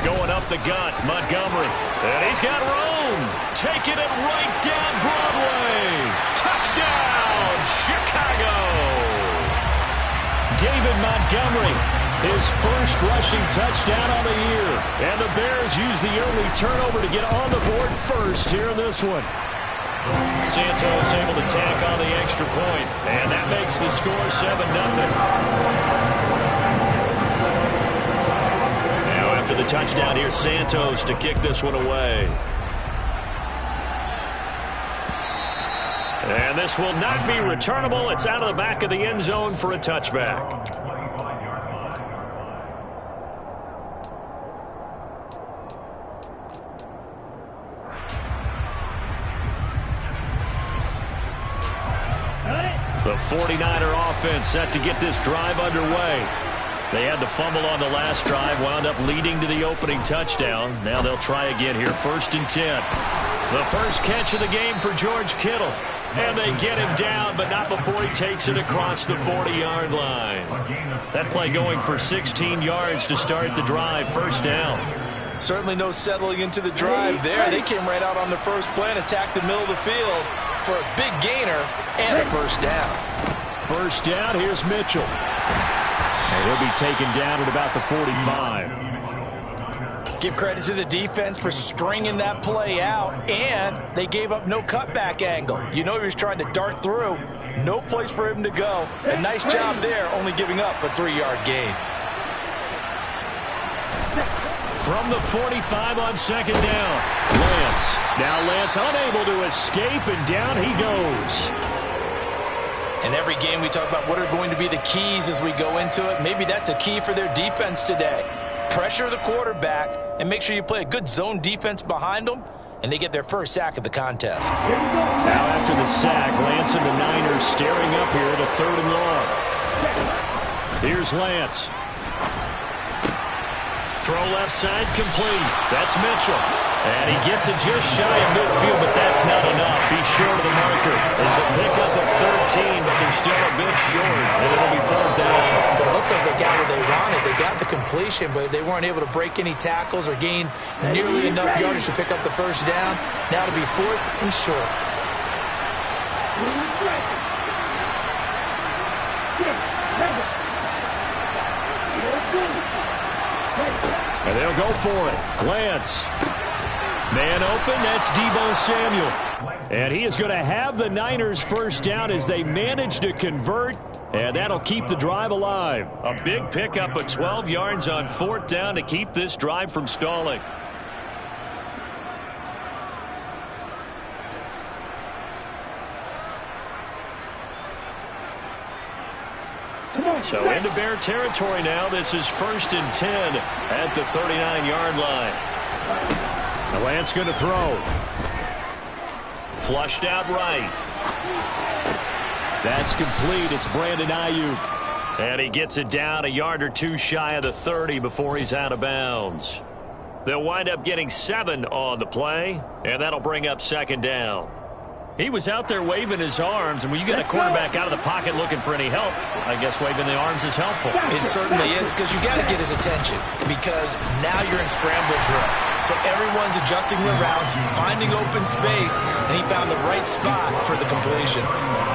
Going up the gut, Montgomery. And he's got room. Taking it right down Broadway. Touchdown, Chicago. David Montgomery, his first rushing touchdown on the year. And the Bears use the early turnover to get on the board first here in this one. Santos able to tack on the extra point. And that makes the score 7-0. After the touchdown, here's Santos to kick this one away. And this will not be returnable. It's out of the back of the end zone for a touchback. The 49er offense set to get this drive underway. They had to fumble on the last drive, wound up leading to the opening touchdown. Now they'll try again here, 1st and 10. The first catch of the game for George Kittle. And they get him down, but not before he takes it across the 40-yard line. That play going for 16 yards to start the drive, 1st down. Certainly no settling into the drive there. They came right out on the first play and attacked the middle of the field. for a big gainer and a first down. First down, here's Mitchell. And he'll be taken down at about the 45. Give credit to the defense for stringing that play out, and they gave up no cutback angle. You know he was trying to dart through. No place for him to go. A nice job there, only giving up a 3-yard gain. From the 45 on second down, Lance. Now Lance unable to escape, and down he goes. In every game we talk about what are going to be the keys as we go into it. Maybe that's a key for their defense today. Pressure the quarterback and make sure you play a good zone defense behind them, and they get their first sack of the contest. Now after the sack, Lance and the Niners staring up here at a 3rd and long. Here's Lance. Throw left side complete. That's Mitchell. And he gets it just shy of midfield, but that's not enough. He's short of the marker. It's a pickup of 13, but they're still a bit short, and it'll be 4th down. But it looks like they got what they wanted. They got the completion, but they weren't able to break any tackles or gain nearly enough yardage to pick up the first down. Now to be 4th and short. And they'll go for it. Lance. Man open, that's Deebo Samuel. And he is going to have the Niners first down as they manage to convert, and that'll keep the drive alive. A big pickup of 12 yards on 4th down to keep this drive from stalling. So into Bear territory now. This is 1st and 10 at the 39-yard line. The Lance going to throw. Flushed out right. That's complete. It's Brandon Ayuk. And he gets it down a yard or 2 shy of the 30 before he's out of bounds. They'll wind up getting 7 on the play, and that'll bring up 2nd down. He was out there waving his arms, and when you get a quarterback out of the pocket looking for any help, I guess waving the arms is helpful. It certainly is, because you got to get his attention, because now you're in scramble drill. So everyone's adjusting their routes, finding open space, and he found the right spot for the completion.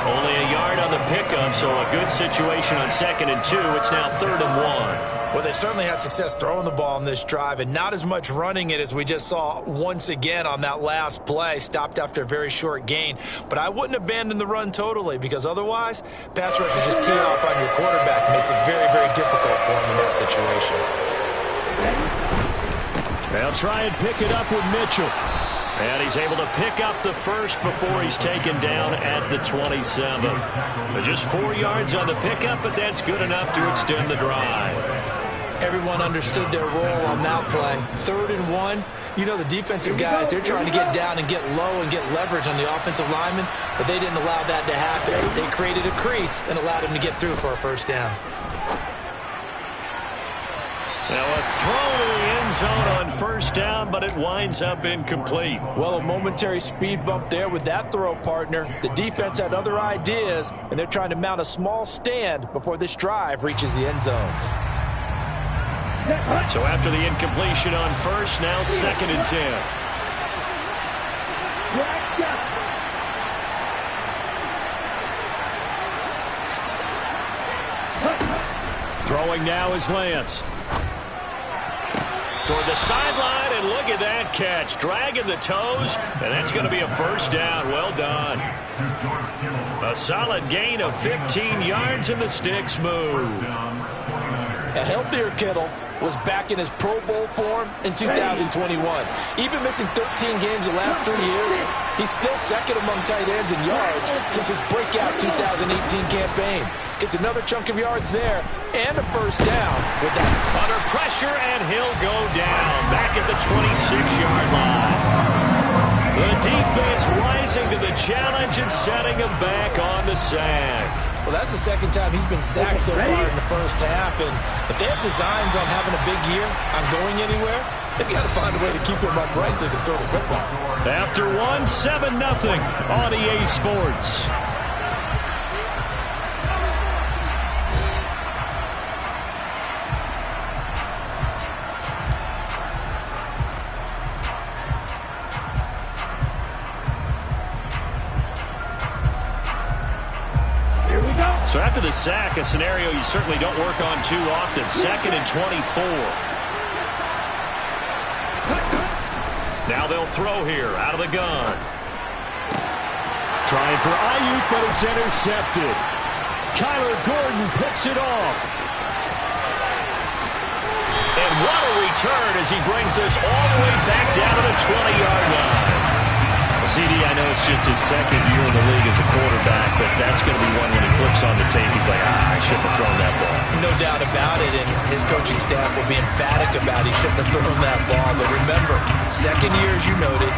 Only a yard on the pickup, so a good situation on 2nd and 2. It's now 3rd and 1. Well, they certainly had success throwing the ball on this drive, and not as much running it as we just saw once again on that last play. Stopped after a very short gain. But I wouldn't abandon the run totally, because otherwise, pass rushers just tee off on your quarterback. It makes it very, very difficult for him in that situation. They'll try and pick it up with Mitchell. And he's able to pick up the first before he's taken down at the 27. Just 4 yards on the pickup, but that's good enough to extend the drive. Everyone understood their role on that play. 3rd and 1. You know, the defensive guys, they're trying to get down and get low and get leverage on the offensive lineman, but they didn't allow that to happen. They created a crease and allowed him to get through for a first down. Now a throw to the end zone on 1st down, but it winds up incomplete. Well, a momentary speed bump there with that throw, partner. The defense had other ideas, and they're trying to mount a small stand before this drive reaches the end zone. So after the incompletion on 1st, now 2nd and 10. Throwing now is Lance. Toward the sideline, and look at that catch. Dragging the toes, and that's going to be a first down. Well done. A solid gain of 15 yards, and the sticks move. A healthier Kittle was back in his Pro Bowl form in 2021. Even missing 13 games the last 3 years, he's still second among tight ends in yards since his breakout 2018 campaign. Gets another chunk of yards there and a first down with that. Under pressure, and he'll go down back at the 26-yard line. The defense rising to the challenge and setting him back on the sack. Well, that's the second time he's been sacked so far in the first half, and if they have designs on having a big year, on going anywhere, they've got to find a way to keep him upright so they can throw the football. After 7-0 on EA Sports. So after the sack, a scenario you certainly don't work on too often. 2nd and 24. Now they'll throw here out of the gun. Trying for Ayuk, but it's intercepted. Kyler Gordon picks it off. And what a return as he brings this all the way back down to the 20-yard line. CD, I know it's just his 2nd year in the league as a quarterback, but that's going to be one when he flips on the tape. He's like, I shouldn't have thrown that ball. No doubt about it, and his coaching staff will be emphatic about he shouldn't have thrown that ball. But remember, 2nd year, as you noted,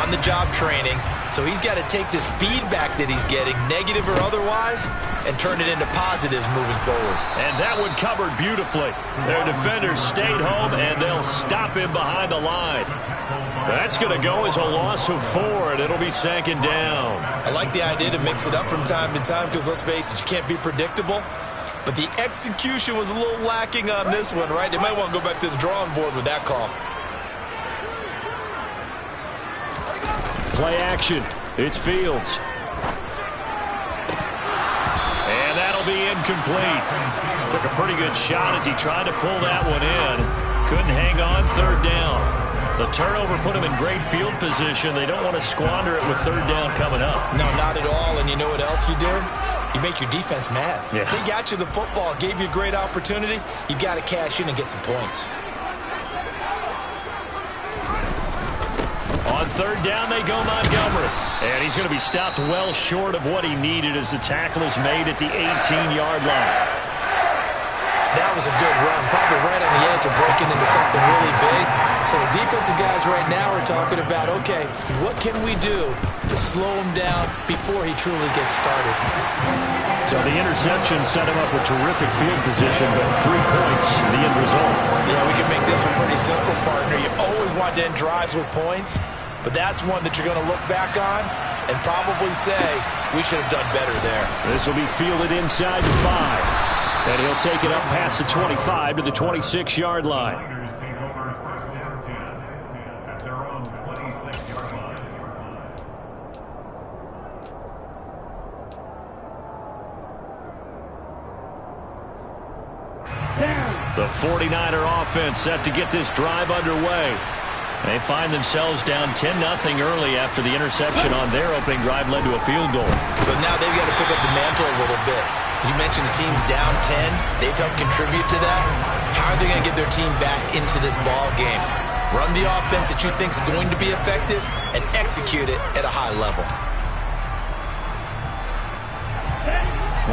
on-the-job training, so he's got to take this feedback that he's getting, negative or otherwise, and turn it into positives moving forward. And that one covered beautifully. Their defenders stayed home, and they'll stop him behind the line. That's going to go as a loss of 4, and it'll be 2nd down. I like the idea to mix it up from time to time because, let's face it, you can't be predictable. But the execution was a little lacking on this one, right? They might want to go back to the drawing board with that call. Play action. It's Fields. And that'll be incomplete. Took a pretty good shot as he tried to pull that one in. Couldn't hang on. 3rd down. The turnover put him in great field position. They don't want to squander it with 3rd down coming up. No, not at all. And you know what else you do? You make your defense mad. Yeah. They got you the football, gave you a great opportunity. You got to cash in and get some points. On 3rd down, they go Montgomery. And he's going to be stopped well short of what he needed as the tackle is made at the 18-yard line. That was a good run, probably right on the edge of breaking into something really big. So the defensive guys right now are talking about, okay, what can we do to slow him down before he truly gets started? So the interception set him up with terrific field position, but 3 points, the end result. Yeah, we can make this one pretty simple, partner. You always want to end drives with points, but that's one that you're going to look back on and probably say, we should have done better there. This will be fielded inside the 5. And he'll take it up past the 25 to the 26-yard line. The 49er offense set to get this drive underway. They find themselves down 10-0 early after the interception on their opening drive led to a field goal. So now they've got to pick up the mantle a little bit. You mentioned the team's down 10. They've helped contribute to that. How are they going to get their team back into this ball game? Run the offense that you think is going to be effective and execute it at a high level.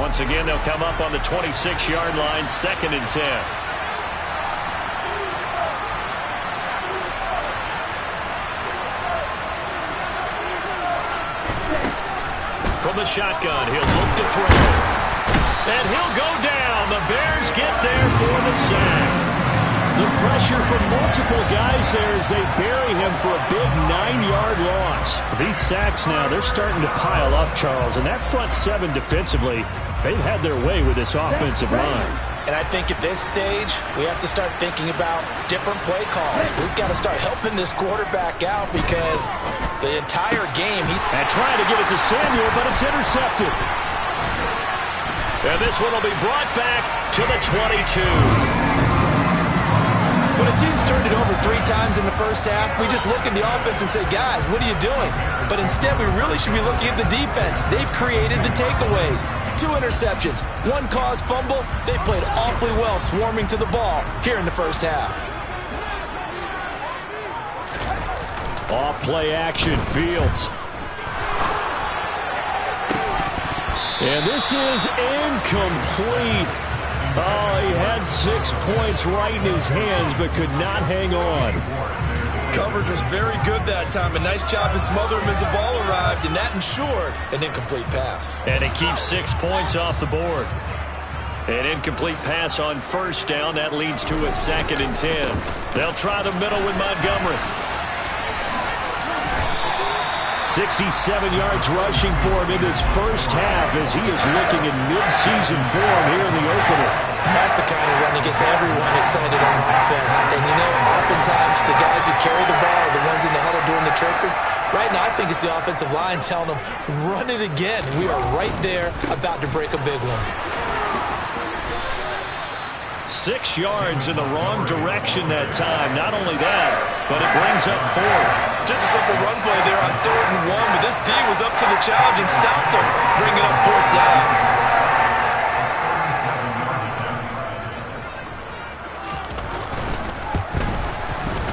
Once again, they'll come up on the 26-yard line, 2nd and 10. From the shotgun, he'll look to throw. And he'll go down. The Bears get there for the sack. The pressure from multiple guys there as they bury him for a big 9-yard loss. These sacks now, they're starting to pile up, Charles. And that front 7 defensively, they've had their way with this offensive line. And I think at this stage, we have to start thinking about different play calls. We've got to start helping this quarterback out because the entire game, and trying to get it to Samuel, but it's intercepted. And this one will be brought back to the 22. When a team's turned it over 3 times in the first half, we just look at the offense and say, guys, what are you doing? But instead, we really should be looking at the defense. They've created the takeaways. 2 interceptions, 1 caused fumble. They played awfully well swarming to the ball here in the first half. Off play action, Fields. And this is incomplete. Oh, he had 6 points right in his hands, but could not hang on. Coverage was very good that time. A nice job to smother him as the ball arrived, and that ensured an incomplete pass. And it keeps 6 points off the board. An incomplete pass on 1st down. That leads to a 2nd and 10. They'll try the middle with Montgomery. 67 yards rushing for him in this first half as he is looking in mid-season form here in the opener. And that's the kind of run that gets everyone excited on the offense. And, you know, oftentimes the guys who carry the ball are the ones in the huddle doing the chirping. Right now, I think it's the offensive line telling them, run it again. We are right there about to break a big one. 6 yards in the wrong direction that time. Not only that, but it brings up 4th. Just a simple run play there on 3rd and 1, but this D was up to the challenge and stopped him, bringing up 4th down.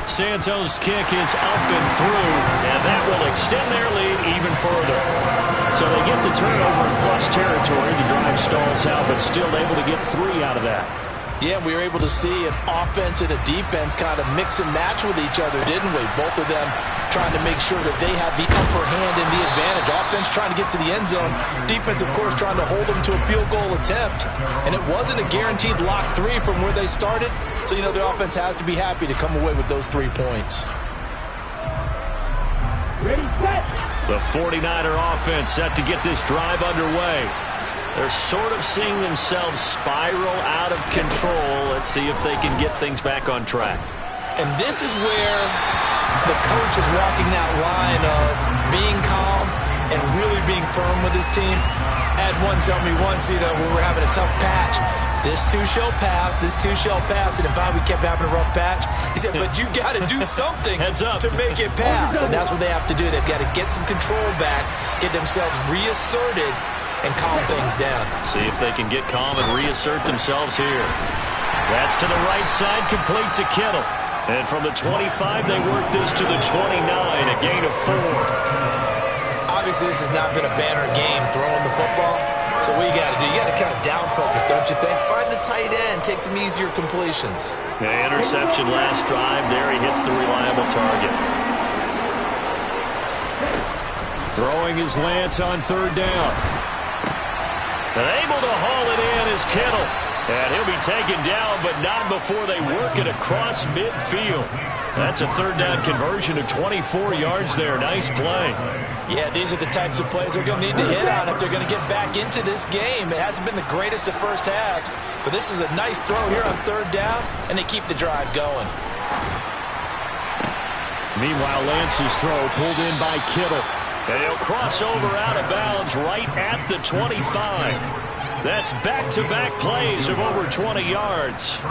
Santos' kick is up and through, and that will extend their lead even further. So they get the turnover in plus territory. The drive stalls out, but still able to get 3 out of that. Yeah, we were able to see an offense and a defense kind of mix and match with each other, didn't we? Both of them trying to make sure that they have the upper hand and the advantage. Offense trying to get to the end zone. Defense, of course, trying to hold them to a field goal attempt. And it wasn't a guaranteed lock 3 from where they started. So, you know, the offense has to be happy to come away with those 3 points. Ready, set. The 49er offense set to get this drive underway. They're sort of seeing themselves spiral out of control. Let's see if they can get things back on track. And this is where the coach is walking that line of being calm and really being firm with his team. I had one tell me once, you know, when we were having a tough patch, this too shall pass, this too shall pass. And if we kept having a rough patch, he said, but you got to do something to make it pass. And that's what they have to do. They've got to get some control back, get themselves reasserted, and calm things down. See if they can get calm and reassert themselves here. That's to the right side, complete to Kittle. And from the 25, they work this to the 29, a gain of 4. Obviously, this has not been a banner game throwing the football. So what you got to do, you got to kind of down focus, don't you think? Find the tight end, take some easier completions. Yeah, interception last drive. There he hits the reliable target. Throwing his Lance on 3rd down. And able to haul it in is Kittle. And he'll be taken down, but not before they work it across midfield. That's a 3rd down conversion of 24 yards there. Nice play. Yeah, these are the types of plays they're going to need to hit on if they're going to get back into this game. It hasn't been the greatest of first halves, but this is a nice throw here on 3rd down, and they keep the drive going. Meanwhile, Lance's throw pulled in by Kittle. And he'll cross over out of bounds right at the 25. That's back-to-back plays of over 20 yards.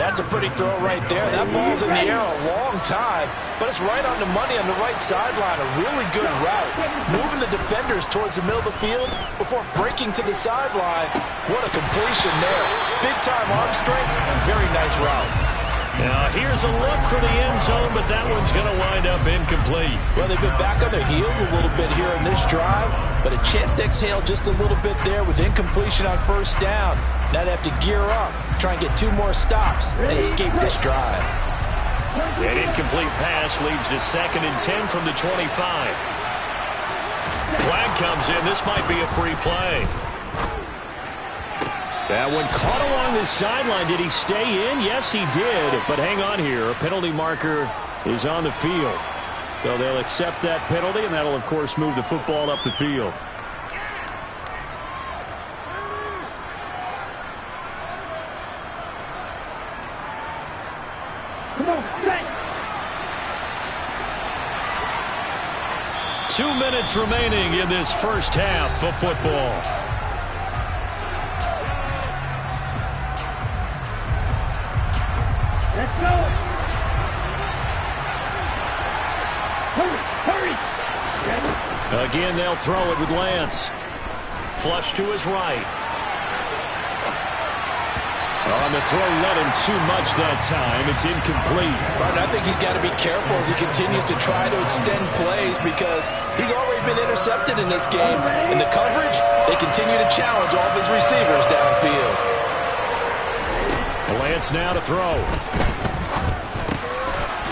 That's a pretty throw right there. That ball's in the air a long time, but it's right on the money on the right sideline. A really good route. Moving the defenders towards the middle of the field before breaking to the sideline. What a completion there. Big-time arm strength. Very nice route. Now, here's a look for the end zone, but that one's going to wind up incomplete. Well, they've been back on their heels a little bit here in this drive, but a chance to exhale just a little bit there with incompletion on 1st down. Now they have to gear up, try and get 2 more stops, and escape this drive. An incomplete pass leads to 2nd and 10 from the 25. Flag comes in. This might be a free play. That one caught along the sideline. Did he stay in? Yes, he did. But hang on here. A penalty marker is on the field. So they'll accept that penalty, and that'll, of course, move the football up the field. Come on, set. 2 minutes remaining in this first half of football. Let's go. Hurry. Again, they'll throw it with Lance. Flush to his right. On the throw, let him too much that time. It's incomplete. Martin, I think he's got to be careful as he continues to try to extend plays because he's already been intercepted in this game. In the coverage, they continue to challenge all of his receivers downfield. Lance now to throw.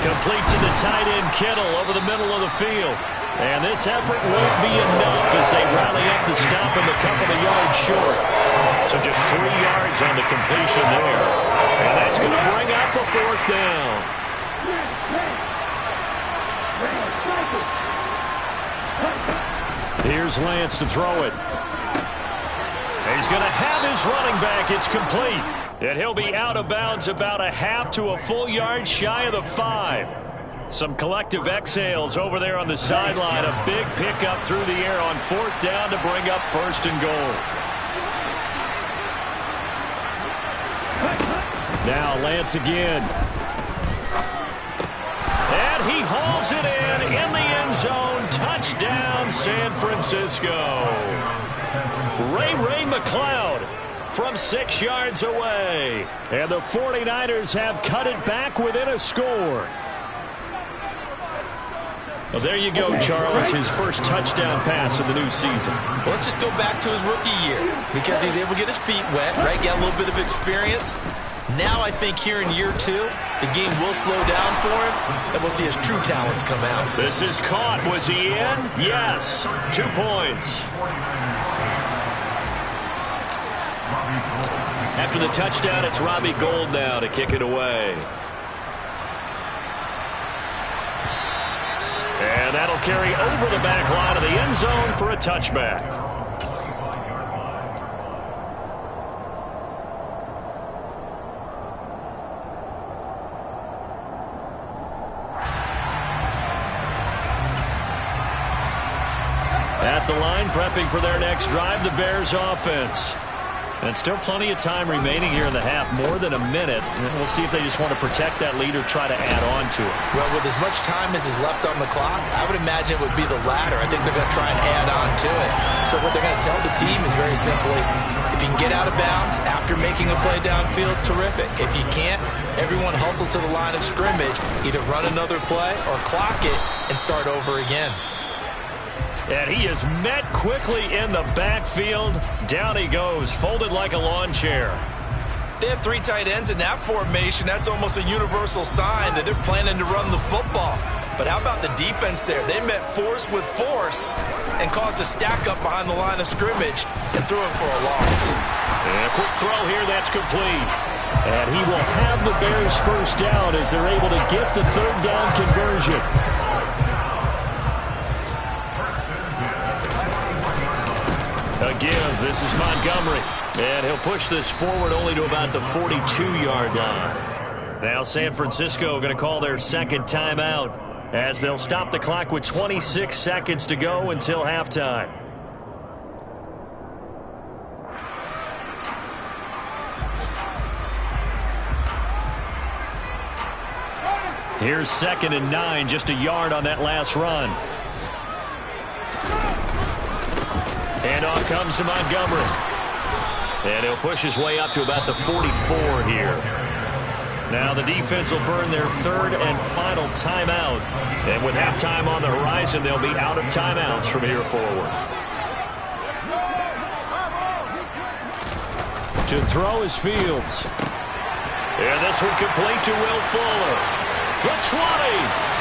Complete to the tight end, Kittle, over the middle of the field. And this effort won't be enough as they rally up to stop him a couple of yards short. So just 3 yards on the completion there. And that's going to bring up a 4th down. Here's Lance to throw it. He's going to have his running back. It's complete. And he'll be out of bounds about a half to a full yard shy of the 5. Some collective exhales over there on the sideline. A big pickup through the air on 4th down to bring up 1st and goal. Now Lance again. And he hauls it in the end zone. Touchdown, San Francisco. Ray McLeod from 6 yards away. And the 49ers have cut it back within a score. Well, there you go, Charles, his first touchdown pass of the new season. Well, let's just go back to his rookie year because he's able to get his feet wet, right? Get a little bit of experience. Now I think here in year 2, the game will slow down for him, and we'll see his true talents come out. This is caught. Was he in? Yes. 2 points. After the touchdown, it's Robbie Gould now to kick it away. And that'll carry over the back line of the end zone for a touchback. At the line, prepping for their next drive, the Bears offense. And still plenty of time remaining here in the half, more than a minute. And we'll see if they just want to protect that lead or try to add on to it. Well, with as much time as is left on the clock, I would imagine it would be the latter. I think they're going to try and add on to it. So what they're going to tell the team is very simply, if you can get out of bounds after making a play downfield, terrific. If you can't, everyone hustle to the line of scrimmage, either run another play or clock it and start over again. And he is met quickly in the backfield. Down he goes, folded like a lawn chair. They have 3 tight ends in that formation. That's almost a universal sign that they're planning to run the football. But how about the defense there? They met force with force and caused a stack up behind the line of scrimmage and threw him for a loss. And a quick throw here, that's complete. And he will have the Bears first down as they're able to get the 3rd down conversion. A give. This is Montgomery. And he'll push this forward only to about the 42-yard line. Now San Francisco going to call their 2nd timeout as they'll stop the clock with 26 seconds to go until halftime. Here's 2nd and 9, just a yard on that last run. And off comes to Montgomery. And he'll push his way up to about the 44 here. Now the defense will burn their 3rd and final timeout. And with halftime on the horizon, they'll be out of timeouts from here forward. To throw is Fields. And this one complete to Will Fuller. The 20.